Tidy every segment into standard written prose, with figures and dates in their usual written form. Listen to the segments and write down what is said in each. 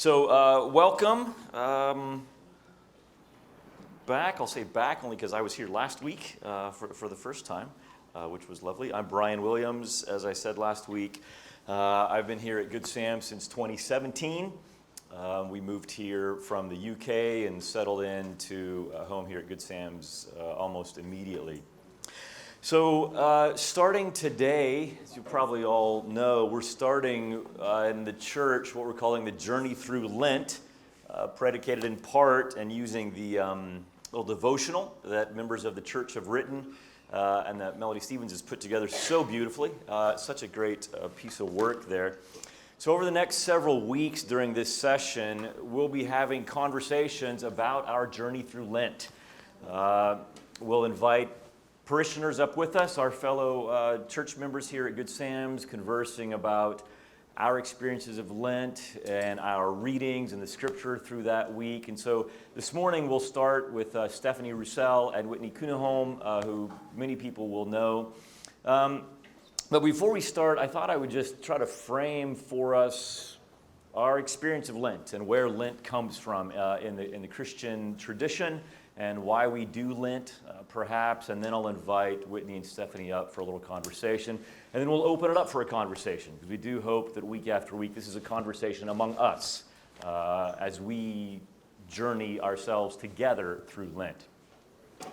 Welcome back. I'll say back only because I was here last week for the first time, which was lovely. I'm Brian Williams, as I said last week. I've been here at Good Sam since 2017. We moved here from the UK and settled into a home here at Good Sam's almost immediately. Starting today, as you probably all know, we're starting in the church what we're calling the Journey Through Lent, predicated in part and using the little devotional that members of the church have written and that Melody Stevens has put together so beautifully. Such a great piece of work there. So over the next several weeks during this session, we'll be having conversations about our journey through Lent. We'll invite parishioners up with us, our fellow church members here at Good Sam's, conversing about our experiences of Lent and our readings and the scripture through that week. And so this morning we'll start with Stephanie Rousselle and Whitney Kuniholm, who many people will know. But before we start, I thought I would just try to frame for us our experience of Lent and where Lent comes from in the Christian tradition, and why we do Lent, perhaps, and then I'll invite Whitney and Stephanie up for a little conversation, and then we'll open it up for a conversation, because we do hope that week after week this is a conversation among us as we journey ourselves together through Lent.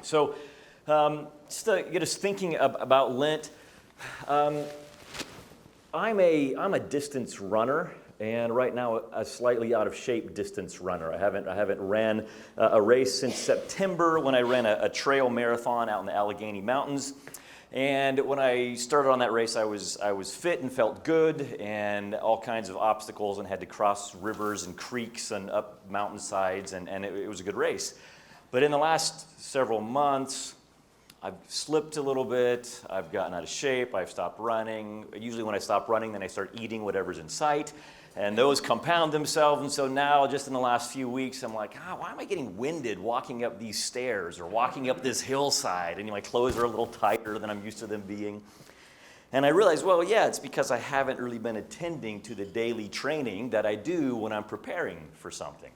So, just to get us thinking about Lent, I'm a distance runner. And right now, a slightly out of shape distance runner. I haven't ran a race since September when I ran a trail marathon out in the Allegheny Mountains. And when I started on that race, I was fit and felt good, and all kinds of obstacles, and had to cross rivers and creeks and up mountainsides, and it was a good race. But in the last several months, I've slipped a little bit. I've gotten out of shape. I've stopped running. Usually when I stop running, then I start eating whatever's in sight. And those compound themselves, and so now, just in the last few weeks, I'm like, why am I getting winded walking up these stairs or walking up this hillside? And my clothes are a little tighter than I'm used to them being. And I realized, it's because I haven't really been attending to the daily training that I do when I'm preparing for something.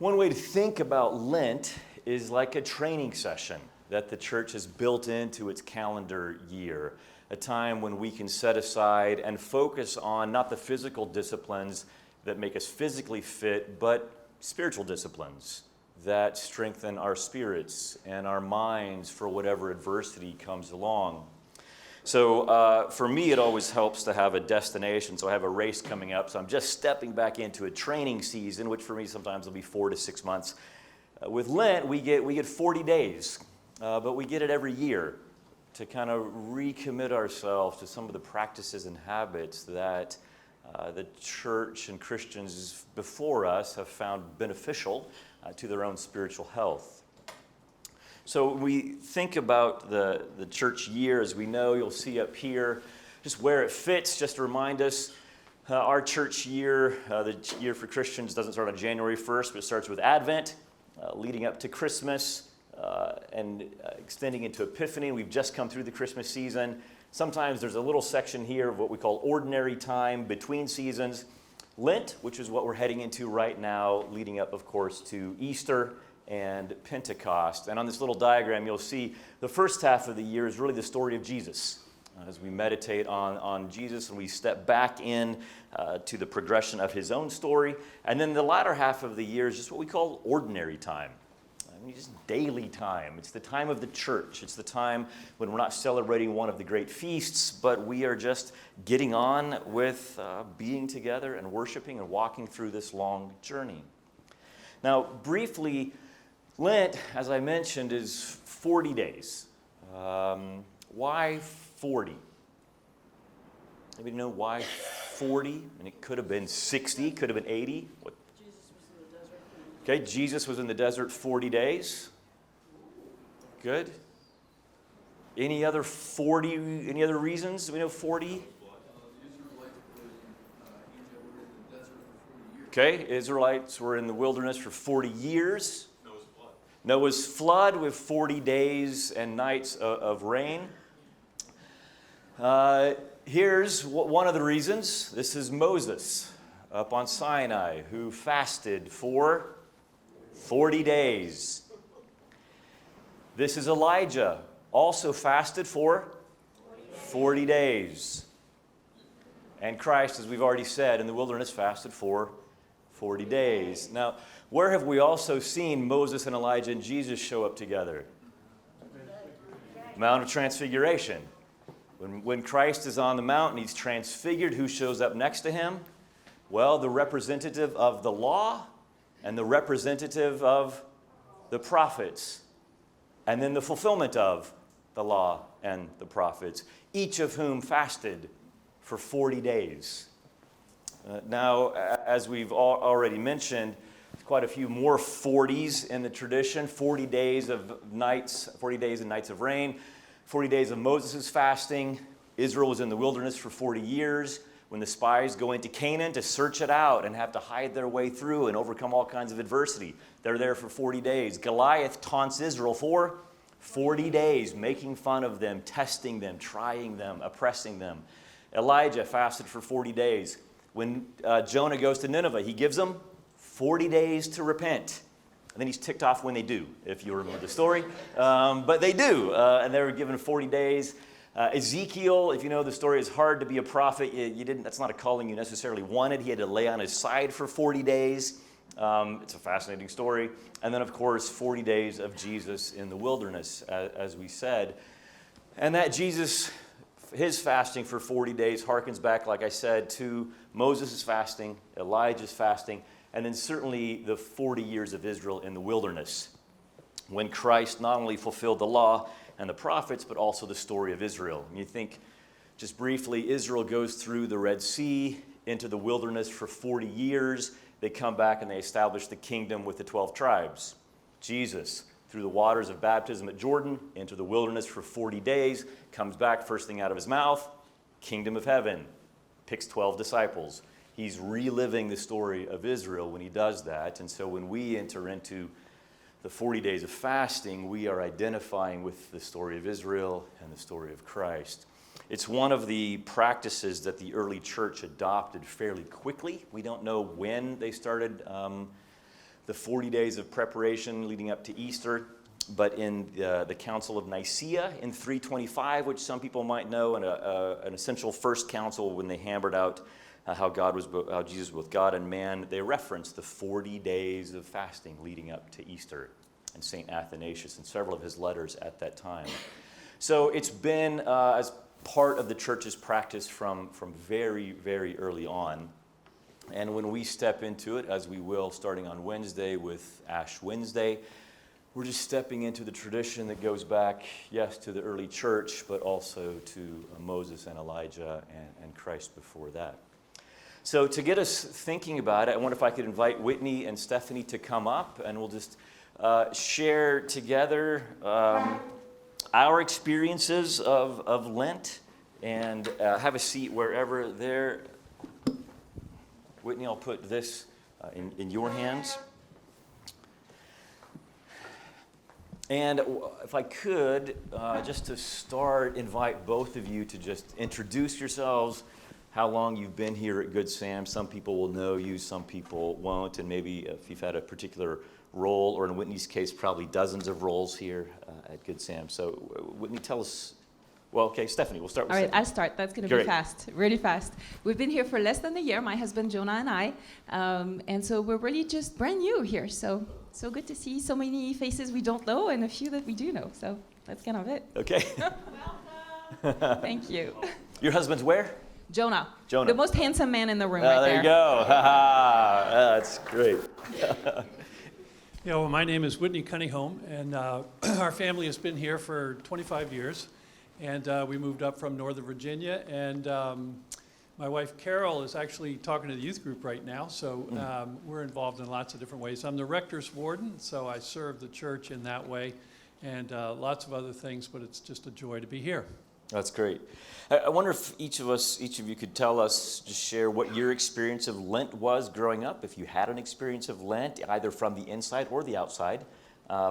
One way to think about Lent is like a training session that the church has built into its calendar year. A time when we can set aside and focus on not the physical disciplines that make us physically fit, but spiritual disciplines that strengthen our spirits and our minds for whatever adversity comes along. So for me, it always helps to have a destination. So I have a race coming up, so I'm just stepping back into a training season, which for me sometimes will be 4 to 6 months. With Lent, we get 40 days, but we get it every year, to kind of recommit ourselves to some of the practices and habits that the church and Christians before us have found beneficial to their own spiritual health. So when we think about the church year, as we know, you'll see up here just where it fits. Just to remind us, our church year, the year for Christians, doesn't start on January 1st, but it starts with Advent, leading up to Christmas, and extending into Epiphany. We've just come through the Christmas season. Sometimes there's a little section here of what we call ordinary time between seasons. Lent, which is what we're heading into right now, leading up, of course, to Easter and Pentecost. And on this little diagram, you'll see the first half of the year is really the story of Jesus. As we meditate on Jesus and we step back in to the progression of his own story. And then the latter half of the year is just what we call ordinary time. Just daily time. It's the time of the church. It's the time when we're not celebrating one of the great feasts, but we are just getting on with being together and worshiping and walking through this long journey. Now, briefly, Lent, as I mentioned, is 40 days. Why 40? Anybody know why 40? And it could have been 60, could have been 80. What? Okay, Jesus was in the desert 40 days. Good. Any other reasons? Do we know 40? Okay, Israelites were in the wilderness for 40 years. Noah's flood with 40 days and nights of rain. Here's one of the reasons. This is Moses. up on Sinai, who fasted for 40 days. This is Elijah, also fasted for 40 days. And Christ, as we've already said, in the wilderness fasted for 40 days. Now, where have we also seen Moses and Elijah and Jesus show up together? Mount of Transfiguration. When Christ is on the mountain, he's transfigured. Who shows up next to him? Well, the representative of the law and the representative of the prophets. And then the fulfillment of the law and the prophets, each of whom fasted for 40 days. Now, as we've already mentioned, quite a few more 40s in the tradition, 40 days and nights of rain, 40 days of Moses' fasting. Israel was in the wilderness for 40 years. When the spies go into Canaan to search it out and have to hide their way through and overcome all kinds of adversity, they're there for 40 days. Goliath taunts Israel for 40 days, making fun of them, testing them, trying them, oppressing them. Elijah fasted for 40 days. When Jonah goes to Nineveh, he gives them 40 days to repent. And then he's ticked off when they do, if you remember the story. But they do, and they were given 40 days. Ezekiel, if you know the story, it's hard to be a prophet. That's not a calling you necessarily wanted. He had to lay on his side for 40 days. It's a fascinating story. And then, of course, 40 days of Jesus in the wilderness, as we said. And that Jesus, his fasting for 40 days harkens back, like I said, to Moses' fasting, Elijah's fasting, and then certainly the 40 years of Israel in the wilderness, when Christ not only fulfilled the law and the prophets, but also the story of Israel. And you think, just briefly, Israel goes through the Red Sea into the wilderness for 40 years. They come back and they establish the kingdom with the 12 tribes. Jesus, through the waters of baptism at Jordan, into the wilderness for 40 days, comes back, first thing out of his mouth, kingdom of heaven, picks 12 disciples. He's reliving the story of Israel when he does that. And so when we enter into the 40 days of fasting, we are identifying with the story of Israel and the story of Christ. It's one of the practices that the early church adopted fairly quickly. We don't know when they started the 40 days of preparation leading up to Easter, but in the Council of Nicaea in 325, which some people might know, and an essential first council when they hammered out how Jesus was both God and man, they referenced the 40 days of fasting leading up to Easter, and St. Athanasius in several of his letters at that time. So it's been as part of the church's practice from very, very early on. And when we step into it, as we will starting on Wednesday with Ash Wednesday, we're just stepping into the tradition that goes back, yes, to the early church, but also to Moses and Elijah and Christ before that. So to get us thinking about it, I wonder if I could invite Whitney and Stephanie to come up, and we'll just share together our experiences of Lent, and have a seat wherever there. Whitney, I'll put this in your hands. And if I could, just to start, invite both of you to just introduce yourselves, how long you've been here at Good Sam. Some people will know you, some people won't, and maybe if you've had a particular role, or in Whitney's case, probably dozens of roles here at Good Sam. So Whitney, tell us, well, okay, Stephanie, we'll start with All right, Stephanie. I'll start. That's going to be fast, really fast. We've been here for less than a year, my husband Jonah and I, and so we're really just brand new here. So good to see so many faces we don't know and a few that we do know. So that's kind of it. Okay. Welcome. Thank you. Your husband's where? Jonah. Jonah. The most handsome man in the room right there. There you go. That's great. Yeah, well, my name is Whitney Kuniholm, and our family has been here for 25 years, and we moved up from Northern Virginia, and my wife Carol is actually talking to the youth group right now, so we're involved in lots of different ways. I'm the rector's warden, so I serve the church in that way, and lots of other things, but it's just a joy to be here. That's great. I wonder if each of you could tell us, just share what your experience of Lent was growing up, if you had an experience of Lent, either from the inside or the outside,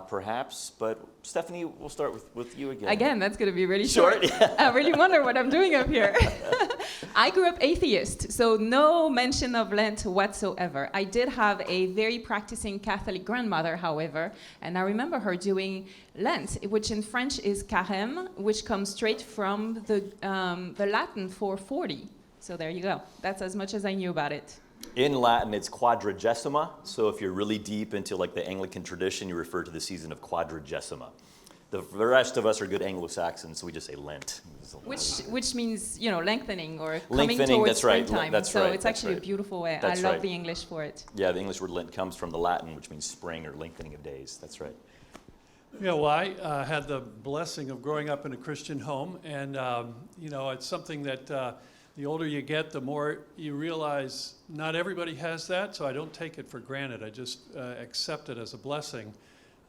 perhaps. But Stephanie, we'll start with you again. Again, that's going to be really short. I really wonder what I'm doing up here. I grew up atheist, so no mention of Lent whatsoever. I did have a very practicing Catholic grandmother, however, and I remember her doing Lent, which in French is carême, which comes straight from the Latin for 40. So there you go. That's as much as I knew about it. In Latin, it's quadragesima. So if you're really deep into like the Anglican tradition, you refer to the season of quadragesima. The rest of us are good Anglo-Saxons, so we just say Lent. Which means, lengthening or Lengthening, coming towards that's right. springtime. That's so right, it's that's actually right. a beautiful way. That's I love right. the English for it. Yeah, the English word Lent comes from the Latin, which means spring or lengthening of days. That's right. Yeah, well, I had the blessing of growing up in a Christian home, and it's something that the older you get, the more you realize not everybody has that, so I don't take it for granted. I just accept it as a blessing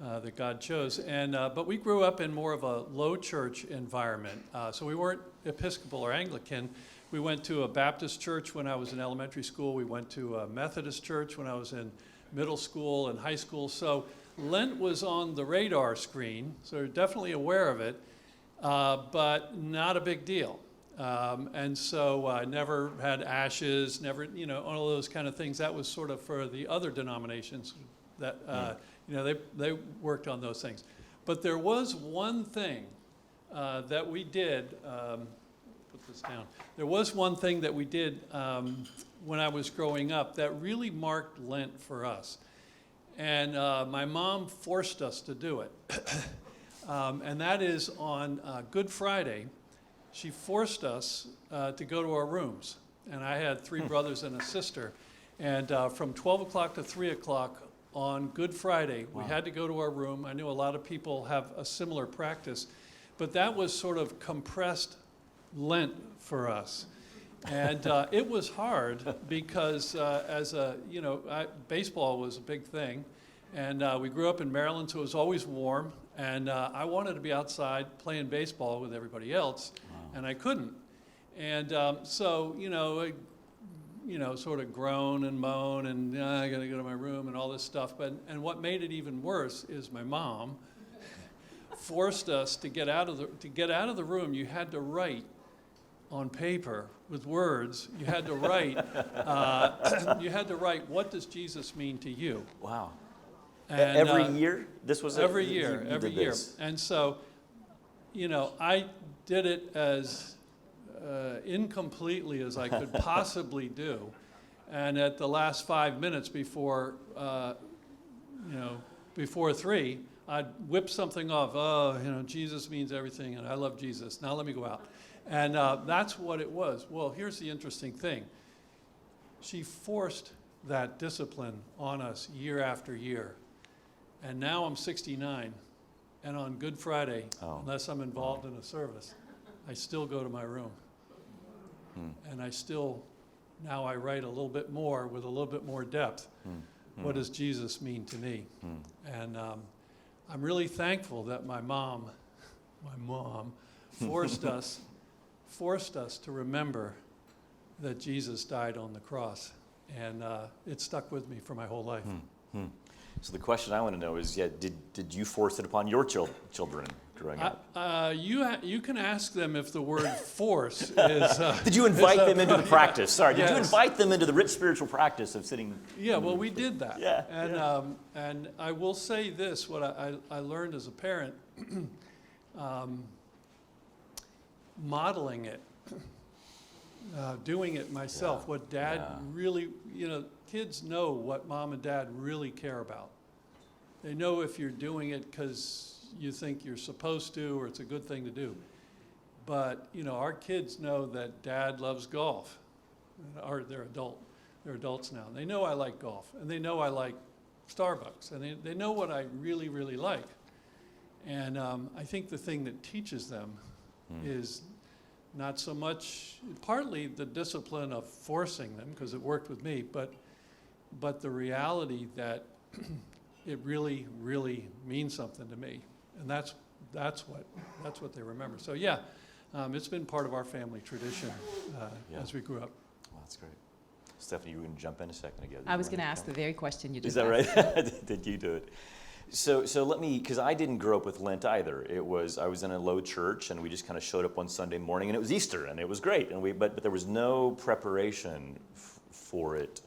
that God chose. But we grew up in more of a low church environment, so we weren't Episcopal or Anglican. We went to a Baptist church when I was in elementary school. We went to a Methodist church when I was in middle school and high school. So Lent was on the radar screen, so we're definitely aware of it, but not a big deal. And so I never had ashes, never, all of those kind of things. That was sort of for the other denominations that, they worked on those things. But there was one thing that we did, put this down. There was one thing that we did when I was growing up that really marked Lent for us. And my mom forced us to do it. And that is on Good Friday. She forced us to go to our rooms. And I had three brothers and a sister. And from 12 o'clock to 3 o'clock on Good Friday, we had to go to our room. I know a lot of people have a similar practice. But that was sort of compressed Lent for us. And it was hard because baseball was a big thing. And we grew up in Maryland, so it was always warm. And I wanted to be outside playing baseball with everybody else, and I couldn't. And sort of groan and moan, and I got to go to my room and all this stuff. And what made it even worse is my mom forced us to get out of the room. You had to write on paper with words. You had to write. What does Jesus mean to you? Wow. And, every year? This was every year. This. And so, I did it as incompletely as I could possibly do. And at the last 5 minutes before 3, I'd whip something off. Jesus means everything, and I love Jesus. Now let me go out. And that's what it was. Well, here's the interesting thing. She forced that discipline on us year after year. And now I'm 69, and on Good Friday, unless I'm involved in a service, I still go to my room. And now I write a little bit more with a little bit more depth. What does Jesus mean to me? And I'm really thankful that my mom forced us to remember that Jesus died on the cross. And it stuck with me for my whole life. So the question I want to know is, did you force it upon your children growing up? You can ask them if the word force is... did you invite them into the practice? Sorry, did yes. you invite them into the rich spiritual practice of sitting... Yeah, well, we did that. Yeah. And I will say this, what I learned as a parent, modeling it, doing it myself, what Dad really, kids know what Mom and Dad really care about. They know if you're doing it because you think you're supposed to or it's a good thing to do. But, our kids know that Dad loves golf. They're adults now. They know I like golf, and they know I like Starbucks, and they know what I really, really like. And I think the thing that teaches them is not so much, partly the discipline of forcing them, because it worked with me, but the reality that it really, really means something to me. And that's what they remember. So it's been part of our family tradition as we grew up. Well, that's great. Stephanie, you were going to jump in a second ago. I was going to ask the very question you just asked. Is that right? asked. Did you do it? So let me, because I didn't grow up with Lent either. I was in a low church, and we just kind of showed up one Sunday morning, and it was Easter, and it was great, and but there was no preparation for it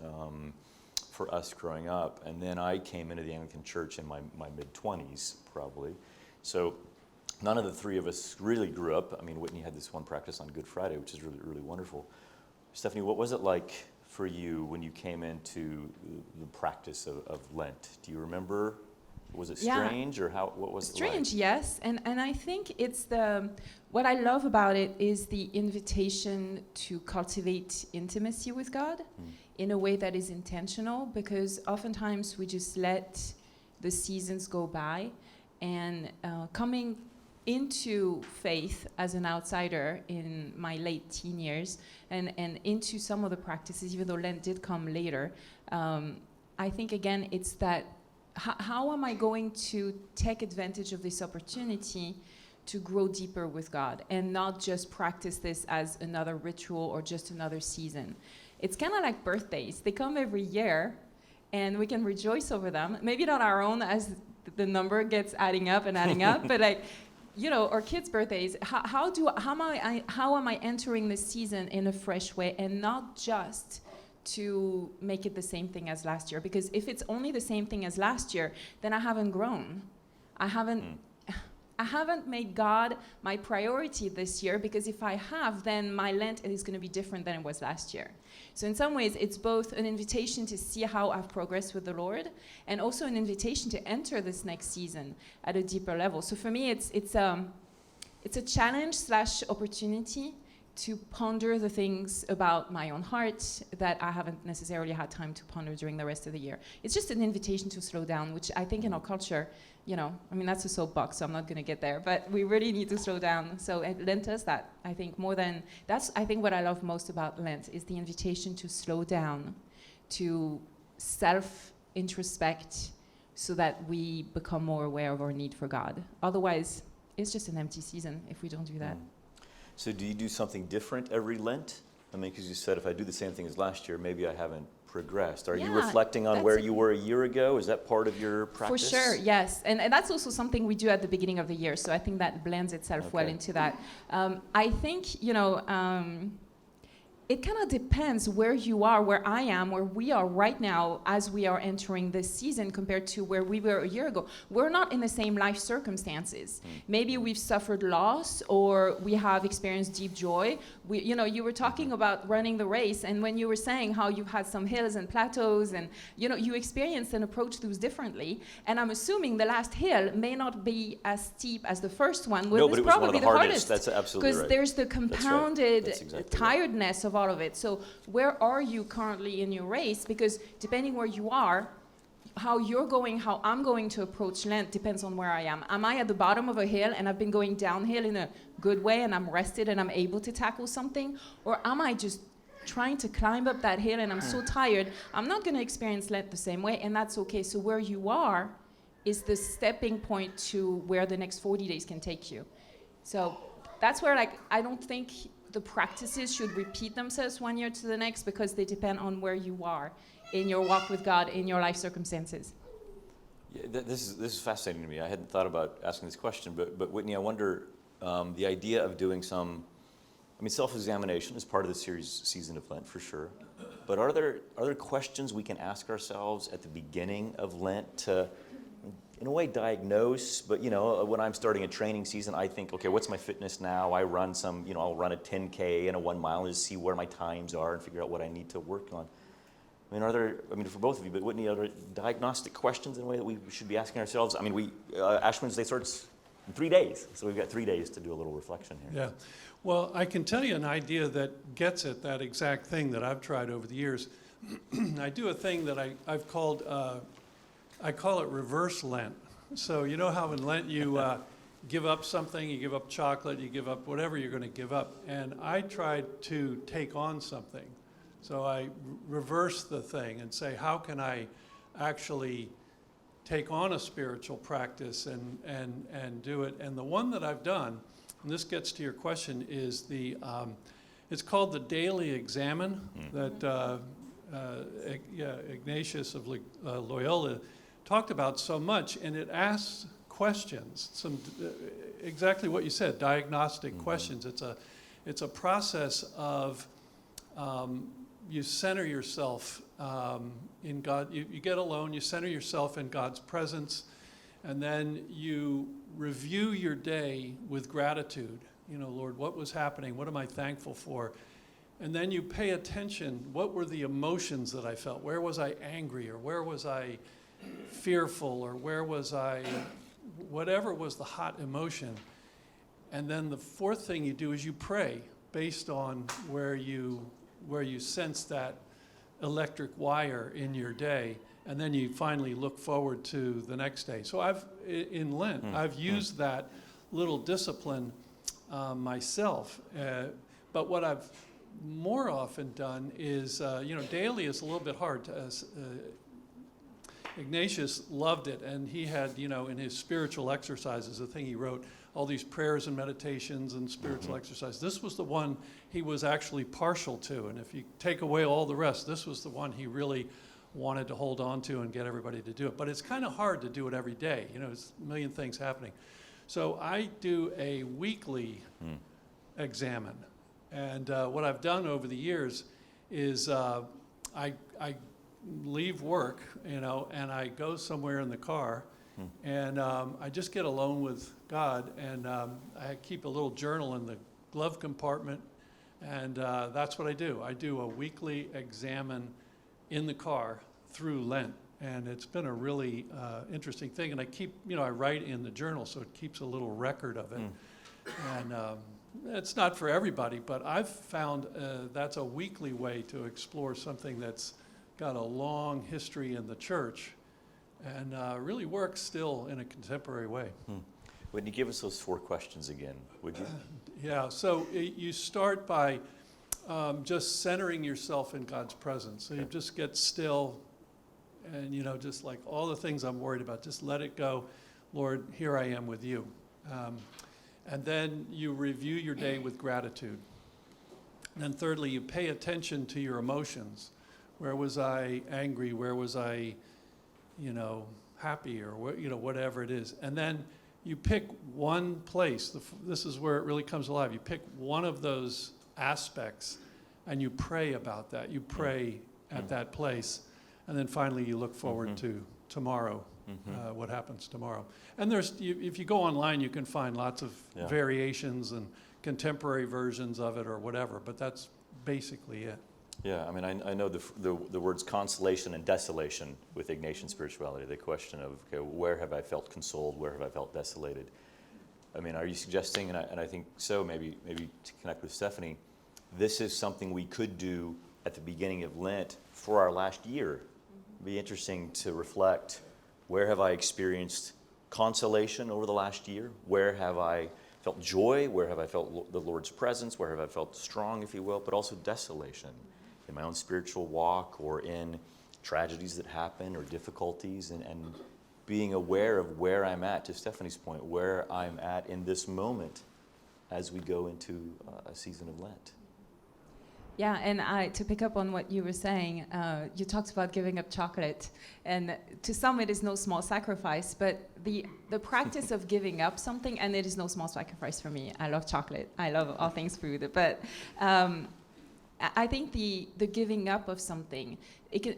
for us growing up. And then I came into the Anglican Church in my mid-20s, probably. So none of the three of us really grew up. I mean, Whitney had this one practice on Good Friday, which is really, really wonderful. Stephanie, what was it like for you when you came into the practice of Lent? Do you remember? Was it strange, or what was it like? Strange, yes. And I think it's what I love about it is the invitation to cultivate intimacy with God in a way that is intentional, because oftentimes we just let the seasons go by, and coming into faith as an outsider in my late teen years and into some of the practices, even though Lent did come later, I think, again, it's that how am I going to take advantage of this opportunity to grow deeper with God and not just practice this as another ritual or just another season? It's kind of like birthdays. They come every year, and we can rejoice over them. Maybe not our own, as the number gets adding up, but like, you know, our kids' birthdays. How am I entering this season in a fresh way, and not just to make it the same thing as last year? Because if it's only the same thing as last year, then I haven't grown. I haven't made God my priority this year, because if I have, then my Lent is going to be different than it was last year. So in some ways, it's both an invitation to see how I've progressed with the Lord, and also an invitation to enter this next season at a deeper level. So for me, it's a challenge / opportunity to ponder the things about my own heart that I haven't necessarily had time to ponder during the rest of the year. It's just an invitation to slow down, which I think in our culture, you know, I mean, that's a soapbox, so I'm not going to get there, but we really need to slow down. So Lent does that, I think, more than, that's, I think, what I love most about Lent is the invitation to slow down, to self-introspect, so that we become more aware of our need for God. Otherwise, it's just an empty season if we don't do that. So do you do something different every Lent? I mean, because you said if I do the same thing as last year, maybe I haven't progressed. Are you reflecting on where you were a year ago? Is that part of your practice? For sure, yes. And that's also something we do at the beginning of the year. So I think that blends itself well into that. I think, you know, it kind of depends where you are, where I am, where we are right now as we are entering this season compared to where we were a year ago. We're not in the same life circumstances. Maybe we've suffered loss, or we have experienced deep joy. You know, you were talking about running the race, and when you were saying how you've had some hills and plateaus, and, you know, you experienced and approached those differently. And I'm assuming the last hill may not be as steep as the first one. No, but it was one of the hardest. That's absolutely right. Because there's the compounded exactly tiredness of all of it. So where are you currently in your race? Because depending where you are, how you're going, how I'm going to approach Lent depends on where I am. Am I at the bottom of a hill and I've been going downhill in a good way and I'm rested and I'm able to tackle something? Or am I just trying to climb up that hill and I'm so tired, I'm not going to experience Lent the same way, and that's okay. So where you are is the stepping point to where the next 40 days can take you. So that's where, like, I don't think the practices should repeat themselves one year to the next, because they depend on where you are in your walk with God, in your life circumstances. Yeah, this is fascinating to me. I hadn't thought about asking this question, but Whitney, I wonder, the idea of doing some, I mean, self-examination is part of the season of Lent for sure. But are there questions we can ask ourselves at the beginning of Lent to, in a way, diagnose? But, you know, when I'm starting a training season, I think, okay, what's my fitness now? I run some, you know, I'll run a 10K and a 1 mile and just see where my times are and figure out what I need to work on. I mean, for both of you, but Whitney, are there diagnostic questions in a way that we should be asking ourselves? I mean, Ash Wednesday starts in 3 days, so we've got 3 days to do a little reflection here. Yeah. Well, I can tell you an idea that gets at that exact thing that I've tried over the years. I do a thing that I've called, I call it reverse Lent. So you know how in Lent you give up something, you give up chocolate, you give up whatever you're going to give up. And I tried to take on something. So I reverse the thing and say, how can I actually take on a spiritual practice and do it? And the one that I've done, and this gets to your question, is it's called the Daily Examen that Ignatius of Loyola talked about so much, and it asks questions, exactly what you said, diagnostic questions. It's a process of you center yourself in God. You get alone, you center yourself in God's presence, and then you review your day with gratitude. You know, Lord, what was happening? What am I thankful for? And then you pay attention, what were the emotions that I felt? Where was I angry, or where was I fearful, or where was I, whatever was the hot emotion. And then the fourth thing you do is you pray based on where you sense that electric wire in your day, and then you finally look forward to the next day. So in Lent, I've used that little discipline myself. But what I've more often done is, daily is a little bit hard. Ignatius loved it, and he had, in his spiritual exercises, the thing he wrote, all these prayers and meditations and spiritual exercises. This was the one he was actually partial to, and if you take away all the rest, this was the one he really wanted to hold on to and get everybody to do it. But it's kind of hard to do it every day. There's a million things happening. So I do a weekly examine. And what I've done over the years is I leave work, and I go somewhere in the car, and I just get alone with God, and I keep a little journal in the glove compartment, and that's what I do. I do a weekly examine in the car through Lent, and it's been a really interesting thing. And I keep, I write in the journal, so it keeps a little record of it. And it's not for everybody, but I've found that's a weekly way to explore something that's got a long history in the church, and really works still in a contemporary way. Whitney, give us those 4 questions again, would you? Yeah, so you start by just centering yourself in God's presence. So you just get still, and just like all the things I'm worried about, just let it go. Lord, here I am with you. And then you review your day with gratitude. And then thirdly, you pay attention to your emotions. Where was I angry? Where was I, happy, or whatever it is. And then you pick one place. This is where it really comes alive. You pick one of those aspects, and you pray about that. You pray at that place, and then finally you look forward to tomorrow. What happens tomorrow. And if you go online, you can find lots of variations and contemporary versions of it or whatever, but that's basically it. Yeah, I mean, I know the words consolation and desolation with Ignatian spirituality, the question of, okay, where have I felt consoled, where have I felt desolated? I mean, are you suggesting, and I think so, maybe to connect with Stephanie, this is something we could do at the beginning of Lent for our last year? It'd be interesting to reflect, where have I experienced consolation over the last year? Where have I felt joy? Where have I felt the Lord's presence? Where have I felt strong, if you will, but also desolation in my own spiritual walk, or in tragedies that happen, or difficulties, and being aware of where I'm at, to Stephanie's point, where I'm at in this moment as we go into a season of Lent. Yeah, and to pick up on what you were saying, you talked about giving up chocolate, and to some it is no small sacrifice, but the practice of giving up something, and it is no small sacrifice for me. I love chocolate. I love all things food, but I think the giving up of something,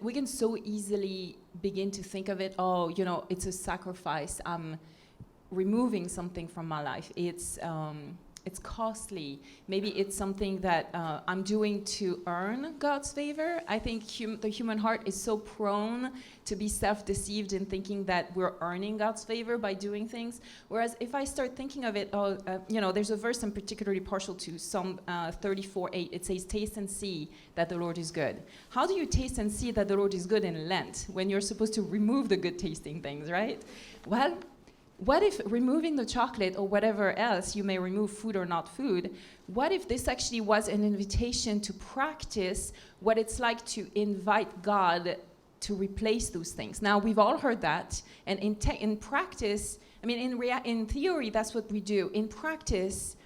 we can so easily begin to think of it, it's a sacrifice. I'm removing something from my life. It's costly. Maybe it's something that I'm doing to earn God's favor. I think the human heart is so prone to be self-deceived in thinking that we're earning God's favor by doing things. Whereas if I start thinking of it, there's a verse I'm particularly partial to, Psalm 34:8. It says, "Taste and see that the Lord is good." How do you taste and see that the Lord is good in Lent when you're supposed to remove the good tasting things, right? Well, what if removing the chocolate or whatever else, you may remove food or not food, what if this actually was an invitation to practice what it's like to invite God to replace those things? Now, we've all heard that, and in practice, I mean, in theory, that's what we do. In practice,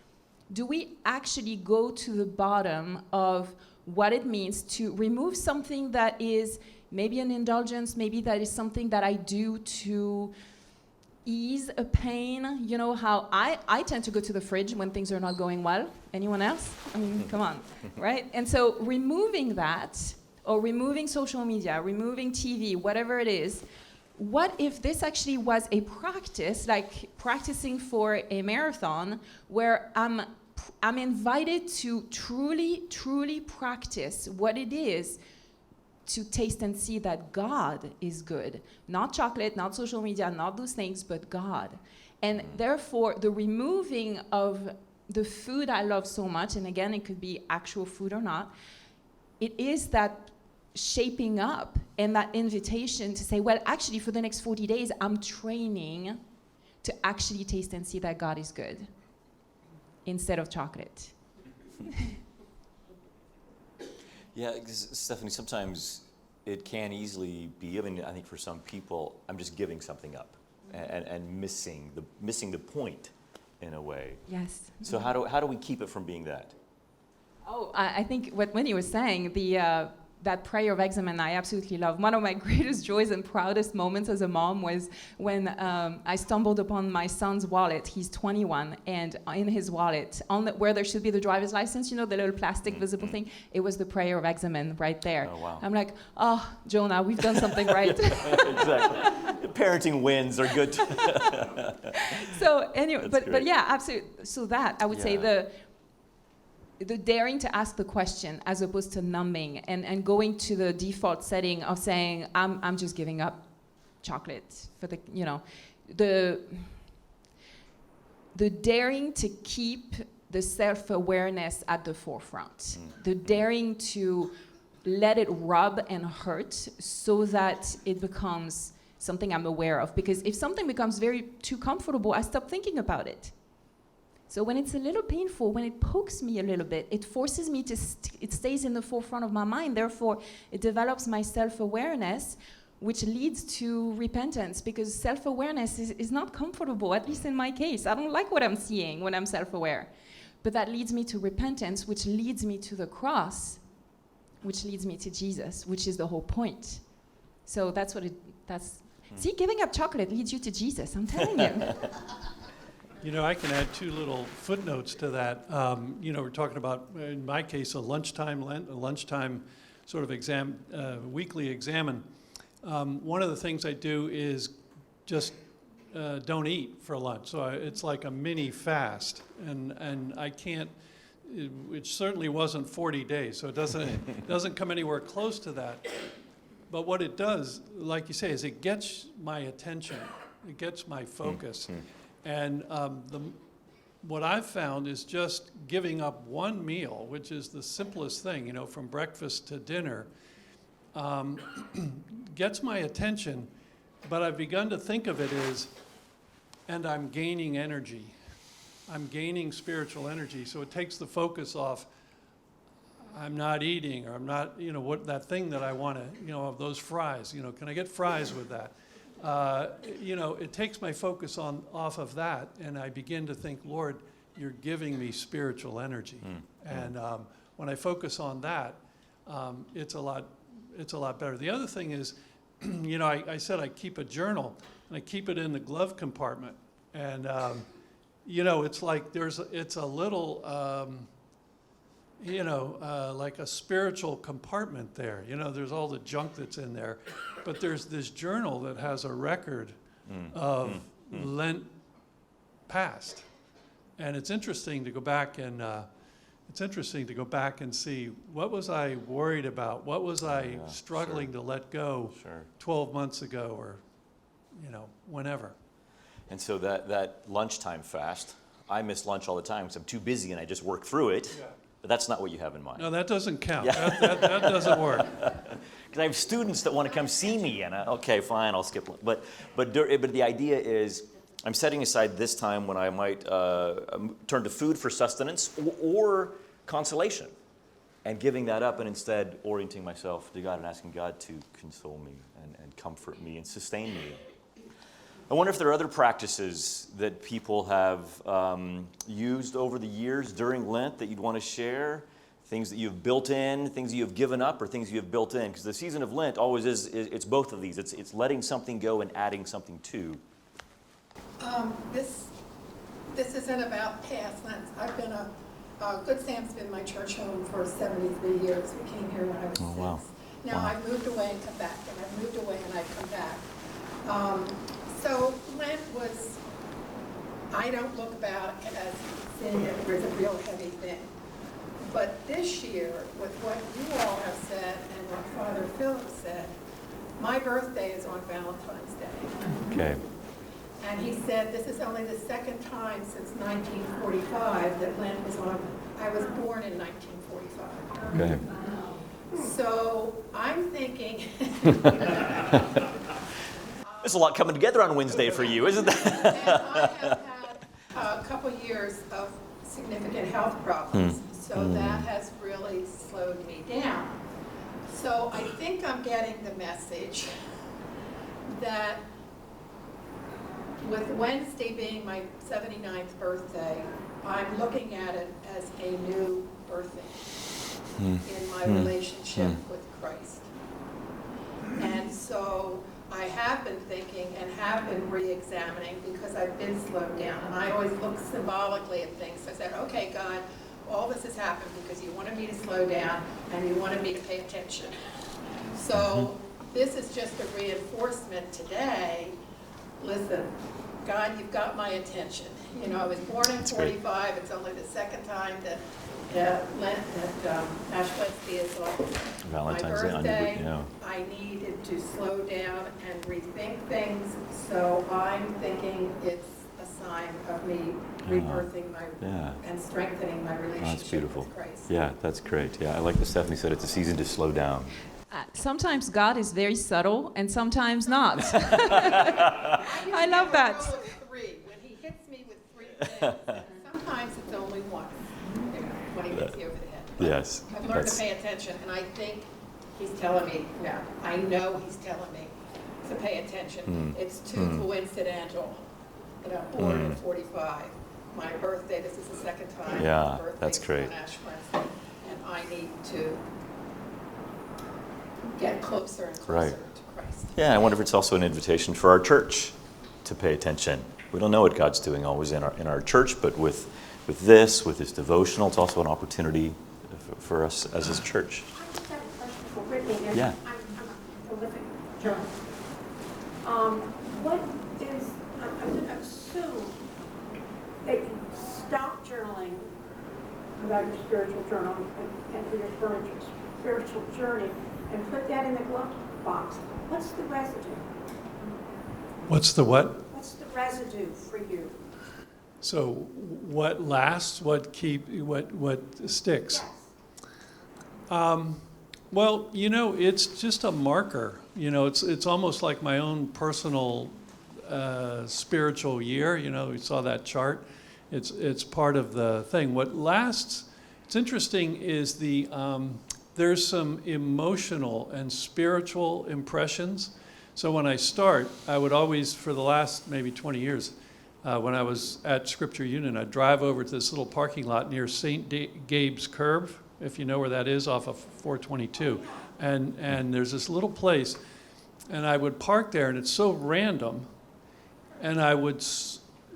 do we actually go to the bottom of what it means to remove something that is maybe an indulgence, maybe that is something that I do to ease a pain. You know how I tend to go to the fridge when things are not going well. Anyone else? I mean, come on, right? And so removing that, or removing social media, removing TV, whatever it is, what if this actually was a practice, like practicing for a marathon, where I'm invited to truly practice what it is to taste and see that God is good. Not chocolate, not social media, not those things, but God. And therefore, the removing of the food I love so much, and again, it could be actual food or not, it is that shaping up and that invitation to say, well, actually, for the next 40 days, I'm training to actually taste and see that God is good instead of chocolate. Yeah, 'cause Stephanie, sometimes it can easily be, I mean, I think for some people, I'm just giving something up and missing the point in a way. Yes. So how do we keep it from being that? Oh, I think what Winnie was saying, that prayer of examen, I absolutely love. One of my greatest joys and proudest moments as a mom was when I stumbled upon my son's wallet. He's 21, and in his wallet, where there should be the driver's license, you know, the little plastic visible thing, it was the prayer of examen right there. Oh, wow. I'm like, oh, Jonah, we've done something right. Exactly. Parenting wins are good. So anyway, That's but great. yeah, absolutely. So that, I would say the daring to ask the question as opposed to numbing and going to the default setting of saying, I'm just giving up chocolate for the, you know, the daring to keep the self-awareness at the forefront, the daring to let it rub and hurt so that it becomes something I'm aware of. Because if something becomes too comfortable, I stop thinking about it. So when it's a little painful, when it pokes me a little bit, it forces me to, it stays in the forefront of my mind. Therefore, it develops my self-awareness, which leads to repentance, because self-awareness is not comfortable, at least in my case. I don't like what I'm seeing when I'm self-aware. But that leads me to repentance, which leads me to the cross, which leads me to Jesus, which is the whole point. So that's what see, giving up chocolate leads you to Jesus, I'm telling you. You know, I can add two little footnotes to that. You know, we're talking about, in my case, a lunchtime Lent, a lunchtime sort of weekly examine. One of the things I do is just don't eat for lunch. So it's like a mini fast, and I can't. It certainly wasn't 40 days, so it doesn't come anywhere close to that. But what it does, like you say, is it gets my attention. It gets my focus. And what I've found is just giving up one meal, which is the simplest thing, you know, from breakfast to dinner, gets my attention. But I've begun to think of it as, and I'm gaining energy. I'm gaining spiritual energy. So it takes the focus off, I'm not eating, or I'm not, you know, what that thing that I want to, you know, of those fries, you know, can I get fries with that? You know, it takes my focus off of that, and I begin to think, Lord, you're giving me spiritual energy. And when I focus on that, it's a lot better. The other thing is, you know, I said I keep a journal, and I keep it in the glove compartment. And, you know, it's like it's a little, you know, like a spiritual compartment there. You know, there's all the junk that's in there. But there's this journal that has a record of Lent past. And it's interesting to go back and see, what was I worried about? What was I struggling to let go 12 months ago, or, you know, whenever. And so that lunchtime fast, I miss lunch all the time because I'm too busy and I just work through it. Yeah. But that's not what you have in mind. No, that doesn't count. Yeah. That doesn't work. Because I have students that want to come see me, and okay, fine, I'll skip. But the idea is, I'm setting aside this time when I might turn to food for sustenance or consolation, and giving that up, and instead orienting myself to God and asking God to console me and comfort me and sustain me. I wonder if there are other practices that people have used over the years during Lent that you'd want to share. things that you've built in, things you have given up, or things you have built in? Because the season of Lent always is it's both of these. It's letting something go and adding something to. This isn't about past Lent. I've been Good Sam's been my church home for 73 years. We came here when I was 6. Wow. Now Wow. I've moved away and come back, and I've moved away and I've come back. So Lent was, I don't look about it as sin that was a real heavy thing. But this year, with what you all have said and what Father Philip said, my birthday is on Valentine's Day. Okay. And he said this is only the second time since 1945 that Lent was on. I was born in 1945. Okay. So I'm thinking, There's a lot coming together on Wednesday for you, isn't there? and I have had a couple years of significant health problems, so that has really slowed me down. So I think I'm getting the message that with Wednesday being my 79th birthday, I'm looking at it as a new birthing in my relationship with Christ. And so I have been thinking and have been re-examining because I've been slowed down. And I always look symbolically at things. So I said, okay, God, all this has happened because you wanted me to slow down and you wanted me to pay attention. So this is just a reinforcement today. Listen, God, you've got my attention. You know, I was born in 45. It's only the second time that Lent, that Ash Wednesday is on Valentine's Day. my birthday. Yeah. I needed to slow down and rethink things. So I'm thinking it's a sign of me rebirthing my and strengthening my relationship That's beautiful. with Christ. Yeah, that's great. Yeah, I like what Stephanie said. It's a season to slow down. Sometimes God is very subtle and sometimes not. I love that. Three. When he hits me with 3 things, sometimes it's only one. You know, when he hits you over the head. Yes. I've learned to pay attention, and I think he's telling me, no, I know he's telling me to pay attention. It's too coincidental. You know, born in 45. My birthday, this is the second time. Yeah, my birthday that's is great. on Ash Wednesday, and I need to get closer and closer to Christ. Yeah, I wonder if it's also an invitation for our church to pay attention. We don't know what God's doing always in our church, but with this devotional, it's also an opportunity for us as His church. I just have a question for Whitney. Yeah. I'm a prolific journalist. What is, I'm going to assume that you stop journaling about your spiritual journal and for your spiritual journey and put that in the glove box. What's the residue? What's the what? What's the residue for you? So what lasts, what sticks? Yes. Well, you know, it's just a marker. You know, it's almost like my own personal spiritual year. You know, we saw that chart. It's part of the thing. What lasts, it's interesting, is there's some emotional and spiritual impressions. So when I start, I would always, for the last maybe 20 years, when I was at Scripture Union, I'd drive over to this little parking lot near St. Gabe's Curve, if you know where that is, off of 422. And there's this little place, and I would park there, and it's so random. And I would,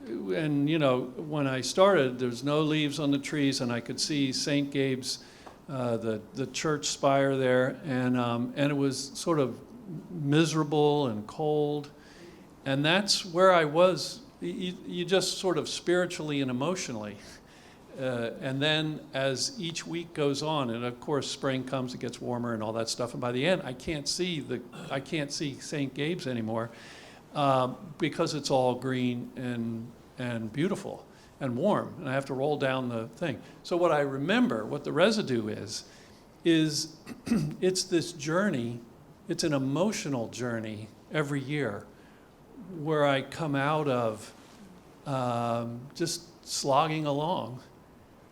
and you know, when I started, there's no leaves on the trees, and I could see St. Gabe's, the church spire there, and it was sort of miserable and cold. And that's where I was. You just sort of spiritually and emotionally. And then as each week goes on, and of course spring comes, it gets warmer and all that stuff. And by the end, I can't see St. Gabe's anymore because it's all green and beautiful and warm. And I have to roll down the thing. So what I remember, what the residue is it's this journey. It's an emotional journey every year where I come out of just slogging along,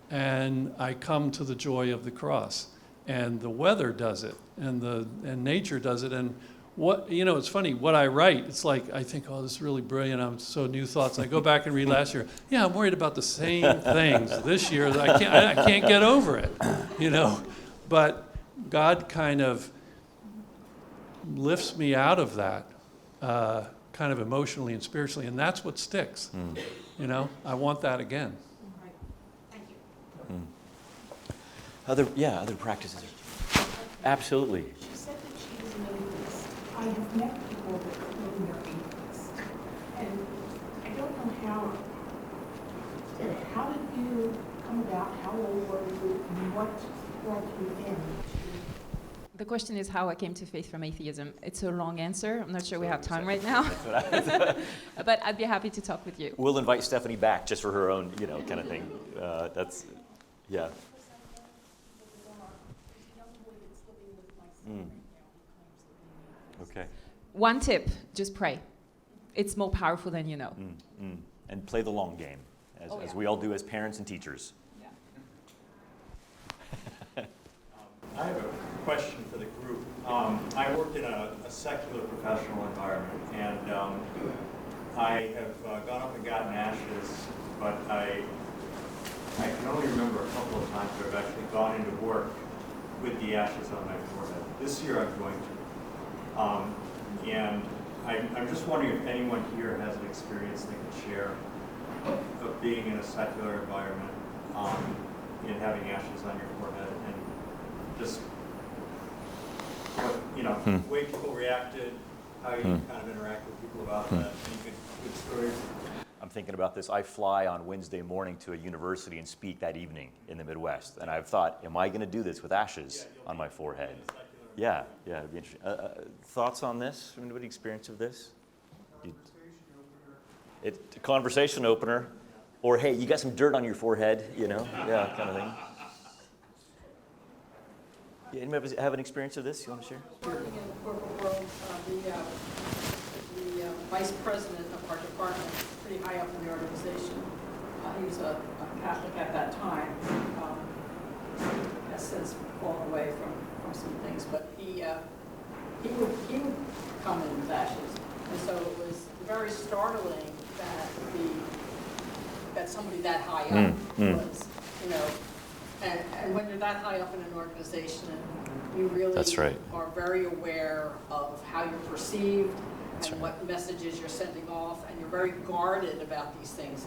and I come to the joy of the cross. And the weather does it, and nature does it. And it's funny, what I write, it's like, I think, oh, this is really brilliant, I'm so new thoughts. I go back and read last year, yeah, I'm worried about the same things this year. I can't get over it, But God kind of lifts me out of that, kind of emotionally and spiritually, and that's what sticks. I want that again. Right. Thank you. Other practices. Absolutely. She said that she was an atheist. I have met people that claim they're atheists. And I don't know how did you come about, how old were you, and what brought you in? The question is how I came to faith from atheism. It's a long answer. I'm not sure we have time right now. But I'd be happy to talk with you. We'll invite Stephanie back just for her own, kind of thing. Yeah. Okay. One tip, just pray. It's more powerful than you know. And play the long game, as we all do as parents and teachers. I have a question for the group. I work in a secular professional environment, and I have gone up and gotten ashes, but I can only remember a couple of times where I've actually gone into work with the ashes on my forehead. This year I'm going to. And I'm just wondering if anyone here has an experience they can share of being in a secular environment and having ashes on your forehead, and just what, way people reacted, how you kind of interact with people about that, any good stories? I'm thinking about this. I fly on Wednesday morning to a university and speak that evening in the Midwest. And I've thought, am I going to do this with ashes on my forehead? Yeah, it'd be interesting. Thoughts on this? Anybody experience of this? It's a conversation opener. Or, hey, you got some dirt on your forehead, yeah, kind of thing. Yeah, anybody have an experience of this you want to share? Working in the corporate world, the vice president of our department, pretty high up in the organization, he was a Catholic at that time, has since fallen away from some things, but he would come in with ashes, and so it was very startling that somebody that high up was, and when you're that high up in an organization, you really That's right. are very aware of how you're perceived and what messages you're sending off, and you're very guarded about these things.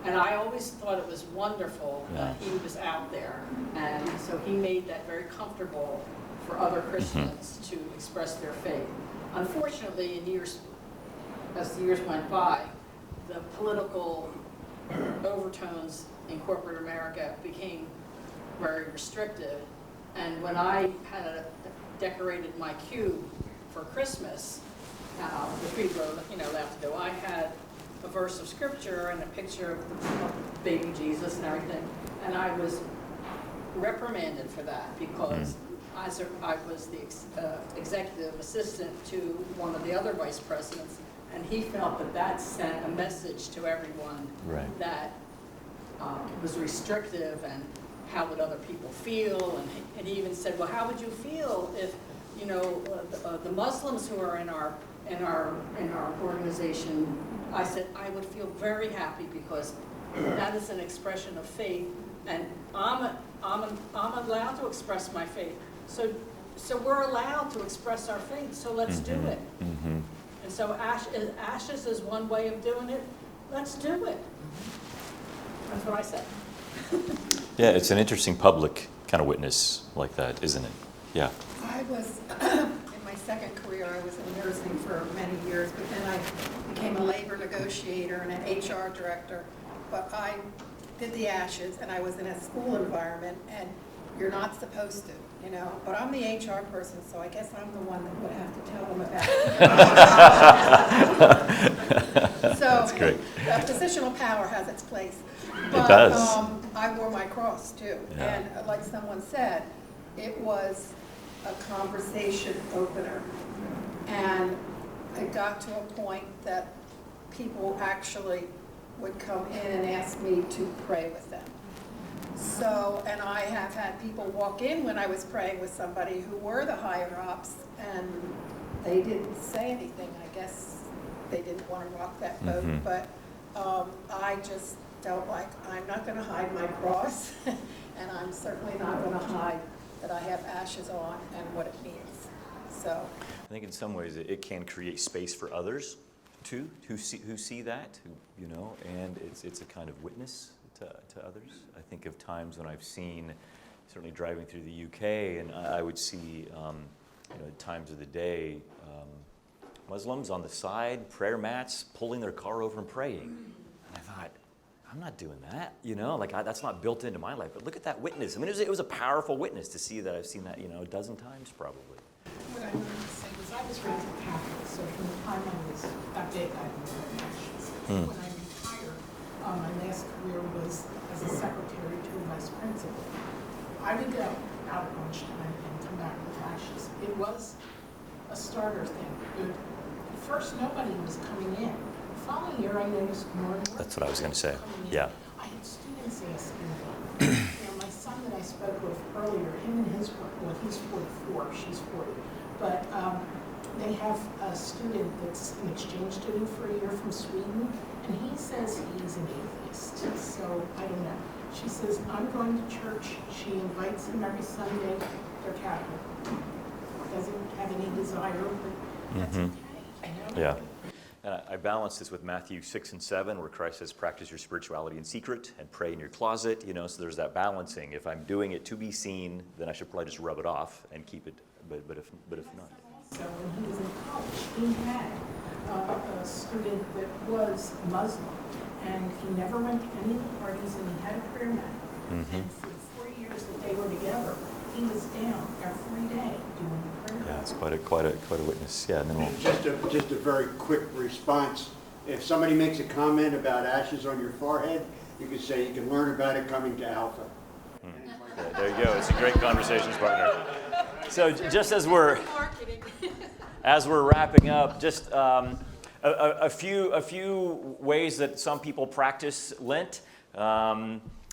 And I always thought it was wonderful that he was out there, and so he made that very comfortable for other Christians to express their faith. Unfortunately, as the years went by, the political overtones in corporate America became very restrictive. And when I had decorated my cube for Christmas, the tree grew, left to go, I had a verse of scripture and a picture of the baby Jesus and everything. And I was reprimanded for that because I was the executive assistant to one of the other vice presidents, and he felt that sent a message to everyone that was restrictive, and how would other people feel, and he even said, well, how would you feel if the Muslims who are in our organization? I said I would feel very happy because that is an expression of faith, and I'm allowed to express my faith. So we're allowed to express our faith. So let's do it. And so ashes is one way of doing it. Let's do it. That's what I said. Yeah, it's an interesting public kind of witness like that, isn't it? Yeah. I was, in my second career, I was in nursing for many years, but then I became a labor negotiator and an HR director. But I did the ashes, and I was in a school environment, and you're not supposed to, But I'm the HR person, so I guess I'm the one that would have to tell them about it. So That's great. Positional power has its place. But, It does. I wore my cross too, and like someone said, it was a conversation opener, and it got to a point that people actually would come in and ask me to pray with them. So, and I have had people walk in when I was praying with somebody who were the higher ups, and they didn't say anything. I guess they didn't want to rock that boat, but I just felt like I'm not going to hide my cross, and I'm certainly not going to hide that I have ashes on and what it means. So I think in some ways it can create space for others too, who see that, and it's a kind of witness to others. I think of times when I've seen, certainly driving through the UK, and I would see, at times of the day, Muslims on the side, prayer mats, pulling their car over and praying. And I thought, I'm not doing that, that's not built into my life. But look at that witness. I mean, it was a powerful witness to see that. I've seen that, a dozen times probably. What I wanted to say was I was raised Catholic, so from the time I was that big, I was very anxious. When I retired, my last career was as a secretary to a vice principal. I would go out at lunchtime and come back with ashes. It was a starter thing. At first, nobody was coming in. The following year, I noticed more and more. That's what I was going to say. Coming in. Yeah. I had students asking me. My son that I spoke with earlier, him and his work, well, he's 44, she's 40. But they have a student that's an exchange student for a year from Sweden, and he says he's an atheist. So I don't know. She says, I'm going to church. She invites him every Sunday. They're Catholic. Doesn't have any desire, but that's okay. Yeah. And I balance this with Matthew 6 and 7, where Christ says, practice your spirituality in secret and pray in your closet. So there's that balancing. If I'm doing it to be seen, then I should probably just rub it off and keep it. But if not. So when he was in college, he had a student that was Muslim, and he never went to any of the parties, and he had a prayer mat. And for the 4 years that they were together, he was down every day doing the prayer. Yeah, it's quite a witness. Yeah, and then we'll... Just a very quick response. If somebody makes a comment about ashes on your forehead, you can say you can learn about it coming to Alpha. Yeah, there you go. It's a great conversations partner. So just as we're wrapping up, just a few ways that some people practice Lent.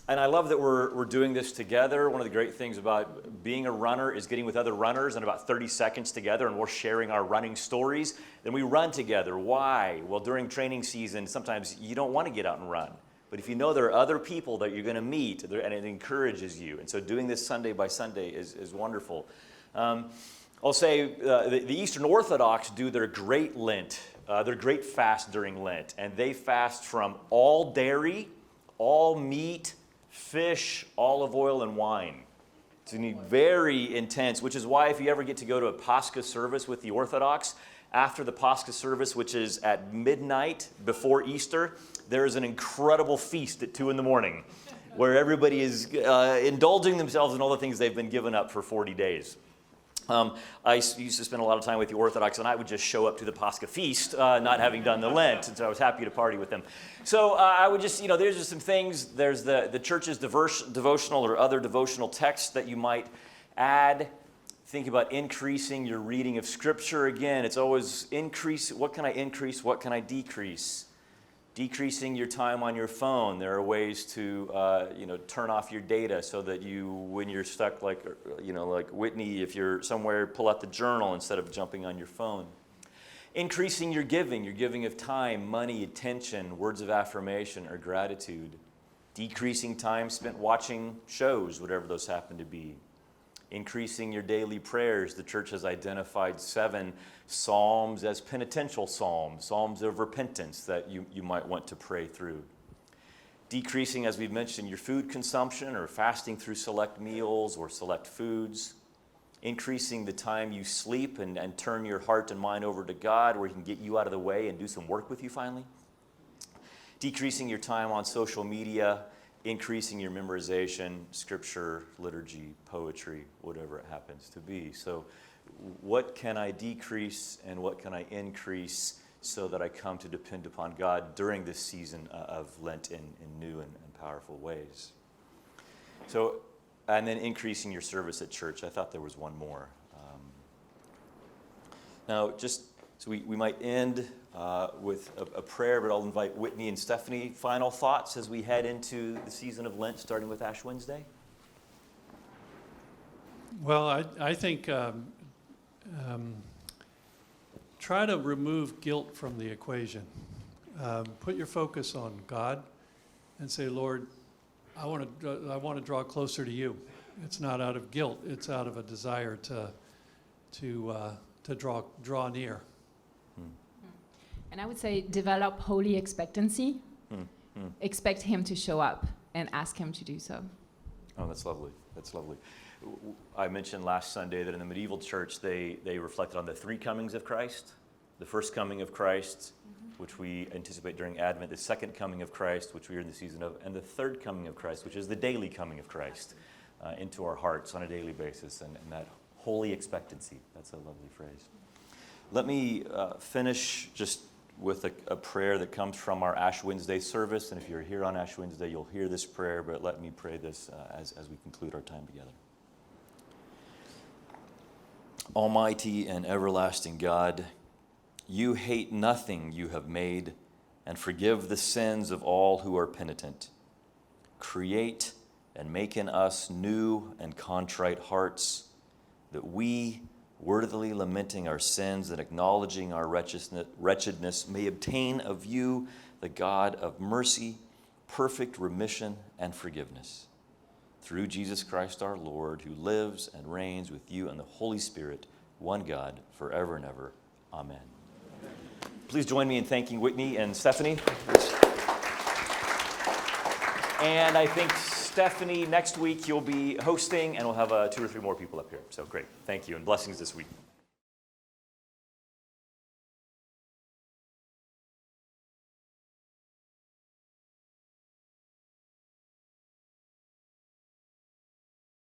And I love that we're doing this together. One of the great things about being a runner is getting with other runners in about 30 seconds together, and we're sharing our running stories. Then we run together. Why? Well, during training season, sometimes you don't want to get out and run. But if you know there are other people that you're going to meet, and it encourages you. And so doing this Sunday by Sunday is wonderful. I'll say the Eastern Orthodox do their great Lent, their great fast during Lent. And they fast from all dairy, all meat, fish, olive oil, and wine. It's very intense, which is why if you ever get to go to a Pascha service with the Orthodox, after the Pascha service, which is at midnight before Easter, there is an incredible feast at 2 a.m. where everybody is indulging themselves in all the things they've been given up for 40 days. I used to spend a lot of time with the Orthodox, and I would just show up to the Pascha feast, not having done the Lent, and so I was happy to party with them. So I would just, there's just some things. There's the church's devotional or other devotional texts that you might add. Think about increasing your reading of Scripture. Again, it's always increase. What can I increase? What can I decrease? Decreasing your time on your phone. There are ways to, turn off your data so that when you're stuck, like Whitney, if you're somewhere, pull out the journal instead of jumping on your phone. Increasing your giving of time, money, attention, words of affirmation, or gratitude. Decreasing time spent watching shows, whatever those happen to be. Increasing your daily prayers. The church has identified 7 psalms as penitential psalms, psalms of repentance that you might want to pray through. Decreasing, as we've mentioned, your food consumption or fasting through select meals or select foods. Increasing the time you sleep and turn your heart and mind over to God where He can get you out of the way and do some work with you finally. Decreasing your time on social media. Increasing your memorization, scripture, liturgy, poetry, whatever it happens to be. So what can I decrease and what can I increase so that I come to depend upon God during this season of Lent in new and powerful ways? So, and then increasing your service at church. I thought there was one more. Now, just so we might end with a prayer, but I'll invite Whitney and Stephanie. Final thoughts as we head into the season of Lent, starting with Ash Wednesday? Well, I think try to remove guilt from the equation. Put your focus on God and say, Lord, I want to draw closer to you. It's not out of guilt. It's out of a desire to draw near. And I would say develop holy expectancy. Expect him to show up and ask him to do so. Oh, that's lovely. That's lovely. I mentioned last Sunday that in the medieval church, they reflected on the three comings of Christ. The first coming of Christ, which we anticipate during Advent, the second coming of Christ, which we are in the season of, and the third coming of Christ, which is the daily coming of Christ into our hearts on a daily basis, and that holy expectancy. That's a lovely phrase. Let me finish just with a prayer that comes from our Ash Wednesday service, and if you're here on Ash Wednesday, you'll hear this prayer, but let me pray this as we conclude our time together. Almighty and everlasting God, you hate nothing you have made, and forgive the sins of all who are penitent. Create and make in us new and contrite hearts, that we, worthily lamenting our sins and acknowledging our wretchedness, may obtain of you, the God of mercy, perfect remission and forgiveness. Through Jesus Christ our Lord, who lives and reigns with you and the Holy Spirit, one God, forever and ever. Amen. Please join me in thanking Whitney and Stephanie. And I think, Stephanie, next week you'll be hosting, and we'll have 2 or 3 more people up here. So great. Thank you, and blessings this week.